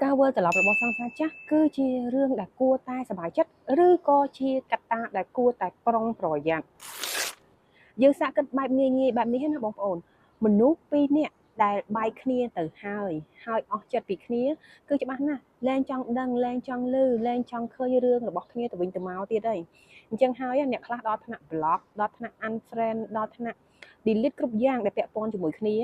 ការវិលត្រឡប់របស់សង្សារចាស់គឺជារឿងដែលគួរតែសប្បាយចិត្តឬក៏ជាកត្តាដែលគួរតែប្រុងប្រយ័ត្នយើងសាកគិតបែបងាយៗបែបនេះណាបងប្អូនមនុស្សពីរនាក់ដែលបែកគ្នាទៅហើយអស់ចិត្តពីគ្នាគឺច្បាស់ណាស់លែងចង់ដឹងលែងចង់ឮលែងចង់ឃើញរឿងរបស់គ្នាទៅវិញទៅមកទៀតហើយអញ្ចឹងហើយអ្នកខ្លះដល់ថ្នាក់ block ដល់ថ្នាក់ unfriend ដល់ថ្នាក់ delete គ្រប់យ៉ាងដែលពាក់ព័ន្ធជាមួយគ្នា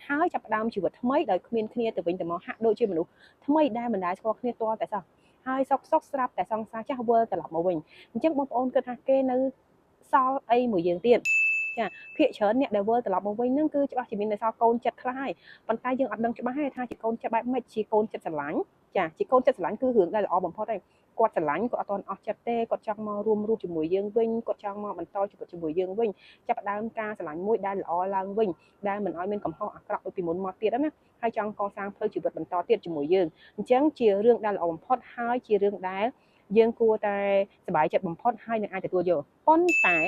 ហើយចាប់ផ្ដើមជីវិតថ្មីដោយគ្មានគ្នាទៅវិញទៅមកហាក់ដូចជាមនុស្សថ្មីដែលមិនដែលស្គាល់គ្នាទាល់តែសោះហើយសុកស្រាប់តែសង្សារចាស់វិលត្រឡប់មកវិញអញ្ចឹងបងប្អូនគិតថាគេនៅសល់អីមួយយើងទៀតចាភាគច្រើនអ្នកដែលវិលត្រឡប់មកវិញហ្នឹងគឺច្បាស់ជាមានតែសល់កូនចិត្តខ្លះហើយប៉ុន្តែយើងអត់ដឹងច្បាស់ទេថាជាកូនចិត្តបែបម៉េចជាកូនចិត្តស្រឡាញ់ចាជាកូនចិត្តស្រឡាញ់គឺរឿងដែលល្អបំផុតហើយគាត់ស្រឡាញ់គាត់អត់ទាន់អស់ចិត្តទេគាត់ចង់មករួមរស់ជាមួយយើងវិញគាត់ចង់មកបន្តជីវិតជាមួយយើងវិញចាប់ផ្ដើមការស្រឡាញ់មួយដែលល្អឡើងវិញដែលមិនឲ្យមានកំហុសអាក្រក់ដូចពីមុនមកទៀតណាហើយចង់កសាងផ្លូវជីវិតបន្តទៀតជាមួយយើងអញ្ចឹងជារឿងដែលល្អបំផុតហើយជារឿងដែលយើងគួរតែសប្បាយចិត្តបំផុតហើយនឹងអាចទទួលយកប៉ុន្តែ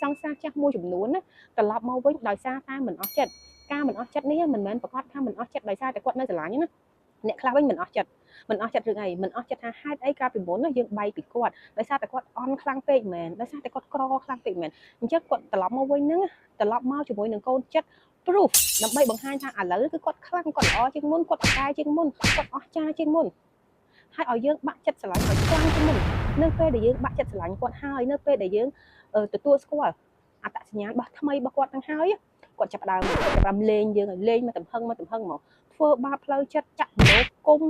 សង្សារចាស់មួយចំនួនណាត្រឡប់មកវិញដោយសារតែមិនអស់ចិត្តការមិនអស់ចិត្តនេះមិនមែនប្រកាសថាមិនអស់ចិត្តដោយសារតែគាត់នៅស្រឡាញ់ណាអ្នកខ្លះវិញមិនអស់ចិត្តរឿងអីមិនអស់ចិត្តថាហេតុអីកាលពីមុនយើងបែកពីគាត់ដោយសារតែគាត់អន់ខ្លាំងពេកមែនដោយសារតែគាត់ក្រខ្លាំងពេកមែនអញ្ចឹងគាត់ត្រឡប់មកវិញហ្នឹងត្រឡប់មកជាមួយនឹងកូនចិត្ត proof ដើម្បីបង្ហាញថាឥឡូវគឺគាត់ខ្លាំងគាត់ល្អជាងមុនគាត់ប្រកែជាងមុនគាត់អស្ចារ្យជាងមុនហើយឲ្យយើងបាក់ចិត្តស្រឡាញ់ឲ្យខ្លាំងជាងមុននៅពេលដែលយើងបាក់ចិត្តស្រឡាញ់គាត់ហើយនៅពេលដែលយើងទទួលស្គាល់អត្តសញ្ញាណរបស់ថ្មីរបស់គាត់ទាំងហើយគាត់ចាប់ផ្ដើមលេងយើងឲ្យលេងមកទំហឹងមកធ្វើបាបផ្លូវចិត្តចាក់មនោគម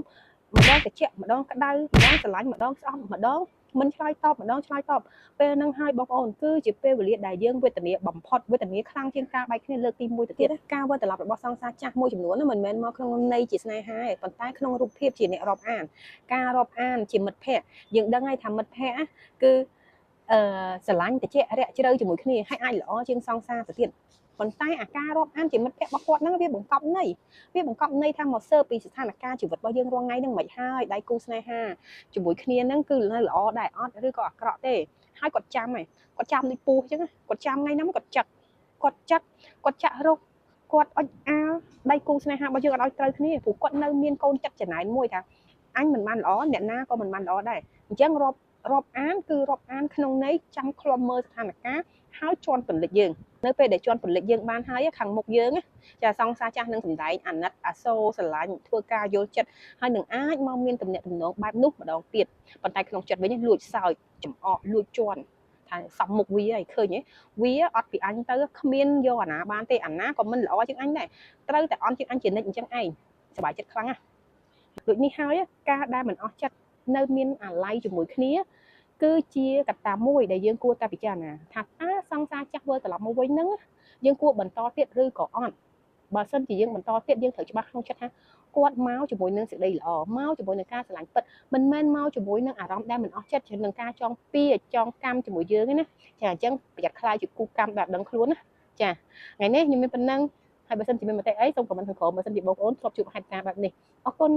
ម្ដងតិចម្ដងក្តៅម្ដងស្រឡាញ់ម្ដងស្អប់ម្ដងមិនឆ្លើយតបម្ដងឆ្លើយតបពេលហ្នឹងហើយបងប្អូនគឺជាពេលវេលាដែលយើងវេទនាបំផុតវេទនាខ្លាំងជាងការបែកគ្នាលើកទី1ទៅទៀតការវិលត្រឡប់របស់សង្សារចាស់មួយចំនួនមិនមែនមកក្នុងន័យជាស្នេហាទេប៉ុន្តែក្នុងរូបភាពជាអ្នករាប់អានការរាប់អានជាមិត្តភ័ក្តិយើងដឹងហើយថាមិត្តភ័ក្តិគឺស្រឡាញ់តិចរាក់ជ្រៅជាមួយគ្នាហើយអាចល្អជាងសង្សារទៅទៀតប៉ុន្តែអាការរាប់អានជាមិត្តភ័ក្តិរបស់គាត់ហ្នឹងវាបង្កប់ន័យថាមកសើពីស្ថានភាពជីវិតរបស់យើងរាល់ថ្ងៃហ្នឹងមិនហើយដៃគូស្នេហាជាមួយគ្នាហ្នឹងគឺនៅល្អដែរអត់ឬក៏អាក្រក់ទេហើយគាត់ចាំដូចពស់អញ្ចឹងគាត់ចាំថ្ងៃហ្នឹងគាត់ចាក់រកគាត់អុចអាលដៃគូស្នេហារបស់យើងអត់ឲ្យត្រូវគ្នាព្រោះគាត់នៅមានកូនចិត្តចំណែនមួយថាអញមិនបានល្អអ្នកណាក៏មិនបានល្អដែរអញ្ចឹងរាប់អានគឺរាប់អានក្នុងន័យចាំឃ្លាំមើលស្ថានភាពហើយជន់ពន្លិចយើងនៅពេលដែលជន់ពន្លិចយើងបានហើយខាងមុខយើងចាសង្សារចាស់នឹងសម្ដែងអាណិតអាសូរស្រឡាញ់ធ្វើការយល់ចិត្តហើយនឹងអាចមកមានទំនាក់ទំនងបែបនោះម្ដងទៀតប៉ុន្តែក្នុងចិត្តវិញលួចសើចចំអកលួចជន់ថាសំមុខវាហើយឃើញទេវាអត់ពីអញទៅគ្មានយកអាណាបានទេអាណាក៏មិនល្អជាងអញដែរត្រូវតែអន់ជាងអញជានិច្ចអញ្ចឹងឯងសប្បាយចិត្តខ្លាំងណាស់ដូចនេះហើយការដែលមិនអស់ចិត្តនៅមានអាល័យជាមួយគ្នាគឺជាកត្តាមួយដែលយើងគួរតែពិចារណាថាតើសង្សារចាស់វិលត្រឡប់មកវិញហ្នឹងយើងគួរបន្តទៀតឬក៏អត់បើសិនជាយើងបន្តទៀតយើងត្រូវច្បាស់ក្នុងចិត្តថាគាត់មកជាមួយនឹងសេចក្តីល្អមកជាមួយនឹងការស្រឡាញ់ពិតមិនមែនមកជាមួយនឹងអារម្មណ៍ដែលមិនអស់ចិត្តនឹងការចងពៀចងកម្មជាមួយយើងទេណាចាអញ្ចឹងប្រយ័ត្នខ្លាចជាគូកម្មបែបដឹងខ្លួនណាចាថ្ងៃនេះខ្ញុំមានប៉ុណ្ណឹងហើយបើសិនជាមានមតិអីសូមខមមិនខាងក្រោមបើសិនជាបងប្អូនធ្លាប់ជួបហេតុការណ៍បែបនេះអរគុណ